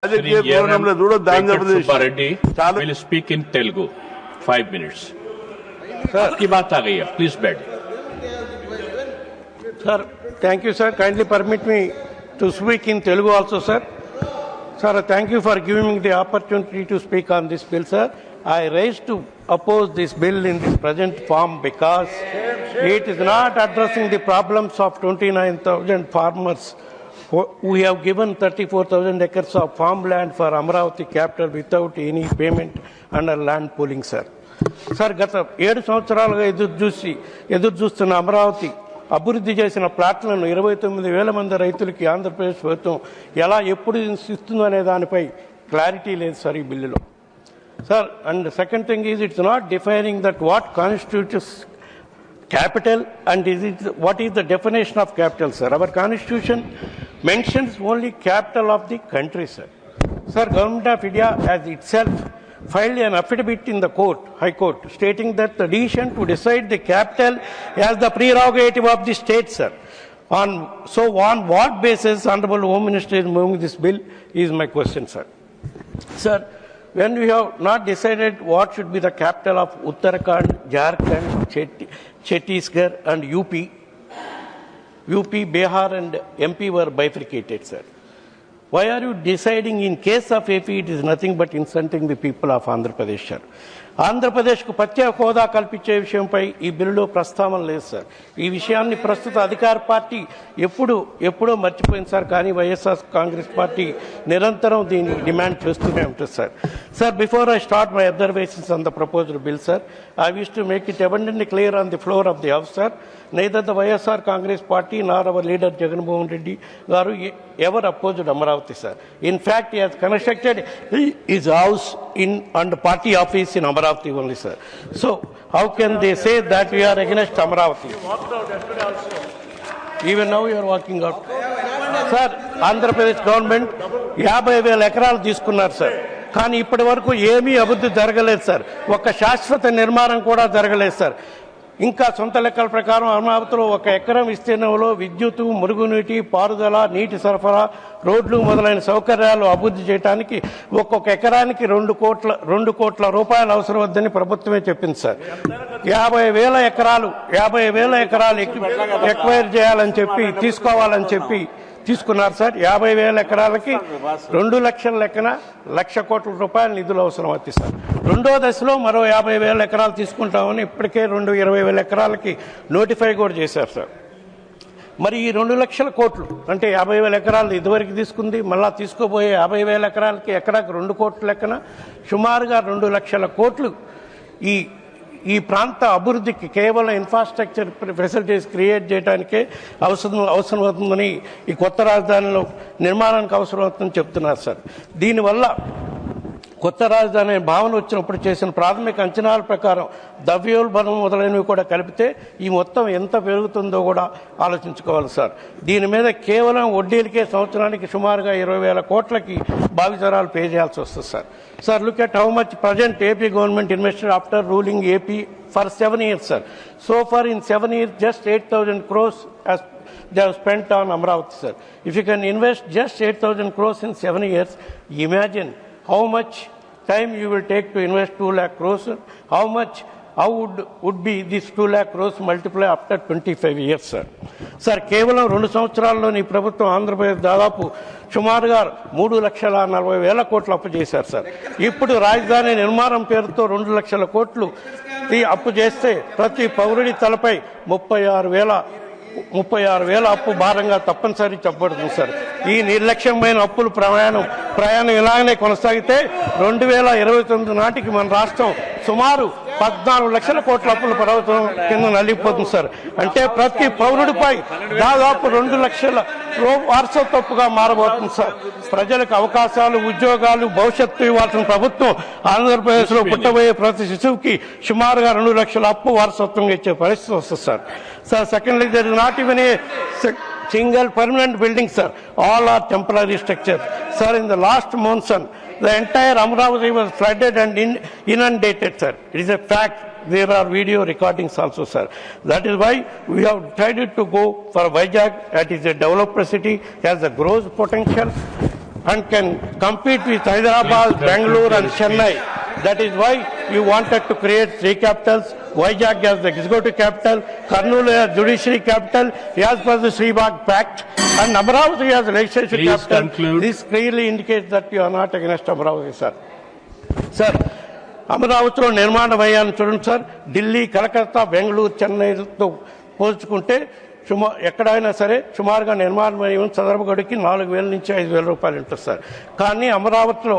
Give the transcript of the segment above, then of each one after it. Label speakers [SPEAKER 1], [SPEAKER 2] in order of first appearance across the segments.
[SPEAKER 1] Shri Yeram Venkat Subbareddy will speak in Telugu. 5 minutes.
[SPEAKER 2] Sir,
[SPEAKER 1] आपकी बात आ गई है. Please bed.
[SPEAKER 2] sir, thank you, sir. Kindly permit me to speak in Telugu also, sir. Sir, thank you for giving me the opportunity to speak on this bill, sir. I raised to oppose this bill in the present form because it is not addressing the problems of 29,000 farmers who have given 34,000 acres of farmland for Amravati capital without any payment under land pooling, sir. Sir గత 7 సంవత్సరాలుగా ఎదురు చూస్తున్న అమరావతి అభివృద్ధి చేసిన ప్లాట్లను 29,000 మంది రైతులకి ఆంధ్రప్రదేశ్ ప్రభుత్వం ఎలా ఎప్పుడు ఇస్తుందో అనే దానిపై క్లారిటీ లేదు సార్ ఈ బిల్లులో. Sir and second thing is it's not defining that what constitutes capital and what is the definition of capital, sir? Our constitution mentions only capital of the country, sir. Sir, Government of India has itself filed an affidavit in the court, High Court, stating that the decision to decide the capital as the prerogative of the state, sir. On what basis Honorable Home Minister is moving this bill is my question, sir. Sir, when we have not decided what should be the capital of Uttarakhand, Jharkhand, Chhattisgarh and UP, Bihar and MP were bifurcated, sir. Why are you deciding in case of AP it is nothing but insulting the people of Andhra Pradesh, sir? ఆంధ్రప్రదేశ్కు ప్రత్యేక హోదా కల్పించే విషయంపై ఈ బిల్లులో ప్రస్తావన లేదు sir. ఈ విషయాన్ని ప్రస్తుత అధికార పార్టీ ఎప్పుడో మర్చిపోయింది సార్. కానీ వైఎస్ఆర్ కాంగ్రెస్ పార్టీ నిరంతరం దీన్ని డిమాండ్ చేస్తూనే ఉంటుంది sir. Sir, before I start my observations on the proposed bill, sir, I wish to make it abundantly clear on the floor of the house, sir. Neither the YSR Congress party nor our leader Jagan Mohan Reddy garu ever opposed Amaravati, sir. In fact, he has constructed his house and party office in Amaravati only, sir. So, how can they say that we are against Amaravati? Even now you are walking out. Sir, Andhra Pradesh government 50,000 ఎకరాలు తీసుకున్నారు sir. కానీ ఇప్పటి వరకు ఏమీ అభివృద్ధి జరగలేదు sir. ఒక శాశ్వత నిర్మాణం కూడా జరగలేదు సార్. ఇంకా సొంత లెక్కల ప్రకారం అమరావతిలో 1 ఎకరం విస్తీర్ణంలో విద్యుత్, మురుగునీటి, పారుదల, నీటి సరఫరా, రోడ్లు మొదలైన సౌకర్యాలు అభివృద్ధి చేయడానికి ఒక్కొక్క ఎకరానికి 2 కోట్ల రూపాయలు అవసరం వద్దని ప్రభుత్వమే చెప్పింది సార్. 50,000 ఎకరాలు ఎక్వైర్ చేయాలని చెప్పి తీసుకోవాలని చెప్పి తీసుకున్నారు సార్. 50,000 ఎకరాలకి 2 లక్షల లెక్కన 1,00,000 కోట్ల రూపాయల నిధులు అవసరం అవుతాయి సార్. రెండో దశలో మరో 50,000 ఎకరాలు తీసుకుంటామని ఇప్పటికే 20,000 ఎకరాలకి నోటిఫై కూడా చేశారు సార్. మరి ఈ 2 లక్షల కోట్లు అంటే 50,000 ఎకరాలు ఇదివరకు తీసుకుంది, మళ్ళా తీసుకోబోయే 50,000 ఎకరాలకి ఎకరాకి 2 కోట్ల లెక్కన సుమారుగా 2 లక్షల కోట్లు ఈ ప్రాంత అభివృద్ధికి కేవలం ఇన్ఫ్రాస్ట్రక్చర్ ఫెసిలిటీస్ క్రియేట్ చేయడానికే అవసరం అవుతుందని, ఈ కొత్త రాజధానిలో నిర్మాణానికి అవసరం అవుతుందని చెప్తున్నారు సార్. దీనివల్ల కొత్త రాజధాని భావన వచ్చినప్పుడు చేసిన ప్రాథమిక అంచనాల ప్రకారం ద్రవ్యోల్బణం మొదలైనవి కూడా కలిపితే ఈ మొత్తం ఎంత పెరుగుతుందో కూడా ఆలోచించుకోవాలి సార్. దీని మీద కేవలం వడ్డీలకే సంవత్సరానికి సుమారుగా 20,000 కోట్లకి భావితరాలు పే చేయాల్సి వస్తుంది sir. Sir, look at how much present AP government invested after ruling AP for 7 years, sir. So far in 7 years, just 8,000 crores as they have spent on Amravati, sir. If you can invest just 8,000 crores in 7 years, imagine how much time you will take to invest 2 lakh crores, how would be this 2 lakh crores multiply after 25 years, sir. Sir, కేవలం 2 సంవత్సరాల్లోని ప్రభుత్వం ఆంధ్రప్రదేశ్ దాదాపు సుమారుగా 3,40,000 కోట్లు అప్పు చేశారు sir. ఇప్పుడు రాజధాని నిర్మాణం పేరుతో 2 లక్షల కోట్లు అప్పు చేస్తే ప్రతి పౌరుడి తలపై 36,000 అప్పు భారంగా తప్పనిసరి చెప్పబడుతుంది సార్. ఈ నిర్లక్ష్యమైన అప్పులు ప్రయాణం ఇలాగనే కొనసాగితే 2029 నాటికి మన రాష్ట్రం సుమారు 14 లక్షల కోట్ల అప్పుల ప్రభుత్వం కింద నలిగిపోతుంది సార్. అంటే ప్రతి పౌరుడిపై దాదాపు 2 లక్షల వారసత్వగా మారబోతుంది సార్. ప్రజలకు అవకాశాలు, ఉద్యోగాలు, భవిష్యత్తు ఇవ్వాల్సిన ప్రభుత్వం ఆంధ్రప్రదేశ్లో పుట్టబోయే ప్రతి శిశువుకి సుమారుగా 2 లక్షల అప్పు వారసత్వంగా ఇచ్చే పరిస్థితి వస్తుంది sir. Sir, secondly, there is not even a single permanent building, sir. All are temporary structures. Sir, in the last monsoon, the entire Amravati was flooded and inundated, sir. It is a fact. There are video recordings also, sir. That is why we have decided to go for Vizag. That is a developed city, has a growth potential. and can compete with Hyderabad, Bangalore and Chennai. That is why you wanted to create three capitals, Vizag as the executive capital, Kurnool as judiciary capital, as per the Sribag Pact, and Amaravati as legislative
[SPEAKER 1] Please
[SPEAKER 2] capital.
[SPEAKER 1] conclude.
[SPEAKER 2] This clearly indicates that you are not against Amaravati, sir. Sir, అమరావతిలో నిర్మాణం అయ్యాను చూడండి sir. Delhi, Calcutta, Bengaluru, చెన్నైతో పోల్చుకుంటే ఎక్కడైనా సరే సుమారుగా నిర్మాణం అయ్యి చదరపు గడికి 4,000 నుంచి 5,000 రూపాయలు ఉంటుంది సార్. కానీ అమరావతిలో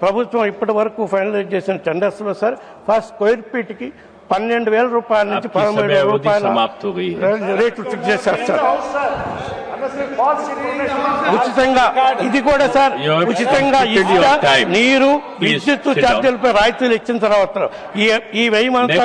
[SPEAKER 2] ప్రభుత్వం ఇప్పటి వరకు ఫైనలైజ్ చేసిన టెండర్స్లో సార్ ఫస్ట్ స్క్వేర్ ఫీట్కి 12,000 రూపాయల నుంచి 13,000 రూపాయల రేట్లు ఫిక్స్ చేశారు సార్. ఉచితంగా ఇది కూడా సార్, ఉచితంగా ఇసుక, నీరు, విద్యుత్ ఛార్జీలపై రాయితీలు ఇచ్చిన తర్వాత ఈ వ్యయం అంతా